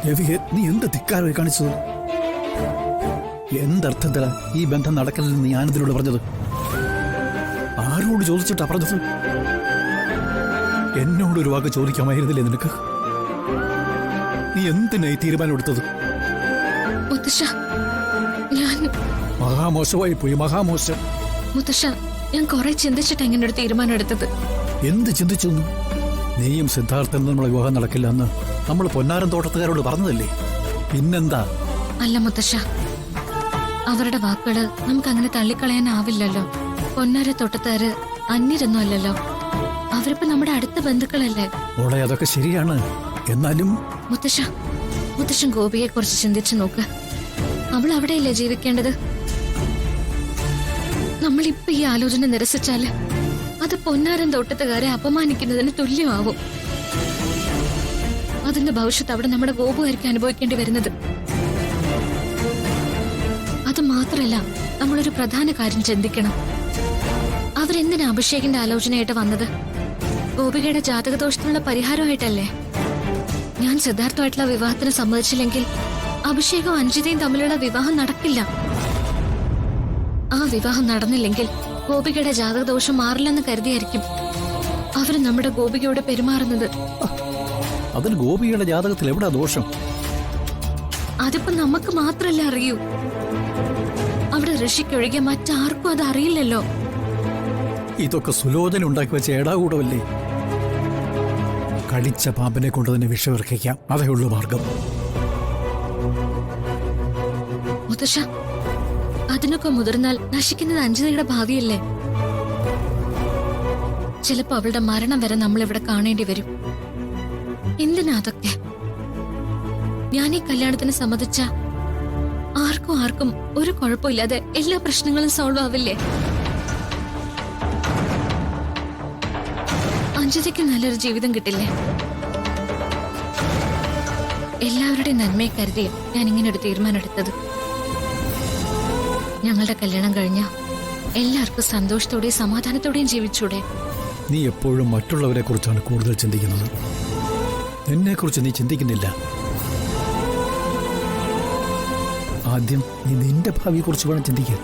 രവിയെ നീ എന്ത് ധിക്കാരമായി കാണിച്ചത്? എന്തർത്ഥത്തിലാ ഈ ബന്ധം നടക്കലെന്ന് ഞാനിതിലൂടെ പറഞ്ഞത്? ആരോട് ചോദിച്ചിട്ടാ പറഞ്ഞത്? എന്നോടൊരു വാക്ക് ചോദിക്കാമായിരുന്നില്ലേ നിനക്ക്? നീ എന്തിനായി തീരുമാനം എടുത്തത്? മുത്തശ്ശ, മഹാമോശമായി പോയി, മഹാമോശം. മുത്തശ്ശ, ഞാൻ കുറെ ചിന്തിച്ചിട്ട് എങ്ങനെ ഒരു തീരുമാനം എടുത്തത്. എന്ത് ചിന്തിച്ചു? നീയും സിദ്ധാർത്ഥനും നമ്മളെ വിവാഹം നടക്കില്ല എന്ന് നമ്മൾ പൊന്നാരം തോട്ടത്തുകാരോട് പറഞ്ഞതല്ലേ? പിന്നെന്താ? അല്ല മുത്തശ്ശ, അവരുടെ വാക്കുകള് നമുക്ക് അങ്ങനെ തള്ളിക്കളയാനാവില്ലല്ലോ. പൊന്നാര തോട്ടത്തുകാര് അന്യരൊന്നും അല്ലല്ലോ. അവരിപ്പോ നമ്മുടെ അടുത്ത ബന്ധുക്കളല്ലേ. ഓളെ അതൊക്കെ ശരിയാണ്. എന്നാലും മുത്തശ്ശൻ ഗോപിയെ കുറിച്ച് ചിന്തിച്ചു നോക്ക്. അവൾ അവിടെയല്ലേ ജീവിക്കേണ്ടത്? നമ്മളിപ്പോ ഈ ആലോചന നിരസിച്ചാല് അത് പൊന്നാരൻ തോട്ടത്തുകാരെ അപമാനിക്കുന്നതിന് തുല്യമാവും. അതിന്റെ ഭവിഷ്യത്ത് അവിടെ നമ്മുടെ ഗോപുകാർക്ക് അനുഭവിക്കേണ്ടി വരുന്നത്. അത് മാത്രല്ല, നമ്മളൊരു പ്രധാന കാര്യം ചിന്തിക്കണം. അവരെന്തിനാ അഭിഷേകിന്റെ ആലോചനയായിട്ട് വന്നത്? ഗോപികയുടെ ജാതകദോഷത്തിനുള്ള പരിഹാരമായിട്ടല്ലേ? ഞാൻ സിദ്ധാർത്ഥമായിട്ടുള്ള വിവാഹത്തിന് സമ്മതിച്ചില്ലെങ്കിൽ അഭിഷേകവും അഞ്ജിതയും തമ്മിലുള്ള വിവാഹം നടക്കില്ല. ആ വിവാഹം നടന്നില്ലെങ്കിൽ ഗോപികയുടെ ജാതകദോഷം മാറില്ലെന്ന് കരുതിയായിരിക്കും അവര് നമ്മുടെ ഗോപികയോട് പെരുമാറുന്നത്. അതിന് ഗോപികയുടെ ജാതകത്തിൽ എവിടാ ദോഷം? അതിപ്പോ നമുക്ക് മാത്രല്ല അറിയൂ. അവിടെ ഋഷിക്കൊഴികെ മറ്റാർക്കും അത് അറിയില്ലല്ലോ. ഇതൊക്കെ സുലോചന ഉണ്ടാക്കി വെച്ച ഏടാകൂടമല്ലേ? കടിച്ച പാമ്പിനെ കൊണ്ട് തന്നെ വിഷമിറക്കിക്കാം. അതേ ഉള്ളൂ മാർഗം. മുത്തശ്ശ, അതിനൊക്കെ മുതിർന്നാൽ നശിക്കുന്നത് അഞ്ജിതയുടെ ഭാവിയല്ലേ? ചിലപ്പോ അവളുടെ മരണം വരെ നമ്മൾ ഇവിടെ കാണേണ്ടി വരും. എന്തിനാ അതൊക്കെ? ഞാൻ ഈ കല്യാണത്തിന് സമ്മതിച്ച ആർക്കും ഒരു കുഴപ്പമില്ലാതെ എല്ലാ പ്രശ്നങ്ങളും സോൾവ് ആവില്ലേ? അഞ്ജിതയ്ക്ക് നല്ലൊരു ജീവിതം കിട്ടില്ലേ? എല്ലാവരുടെയും നന്മയെ കരുതിയ ഞാൻ ഇങ്ങനെ ഒരു തീരുമാനം എടുത്തത്. ഞങ്ങളുടെ കല്യാണം കഴിഞ്ഞ എല്ലാവർക്കും സന്തോഷത്തോടെയും സമാധാനത്തോടെയും ജീവിച്ചൂടെ? നീ എപ്പോഴും മറ്റുള്ളവരെ കുറിച്ചാണ് കൂടുതൽ ചിന്തിക്കുന്നത്. എന്നെ കുറിച്ച് നീ ചിന്തിക്കുന്നില്ല. ആദ്യം നീ നിന്റെ ഭാവിയെ കുറിച്ച് വേണം ചിന്തിക്കാൻ.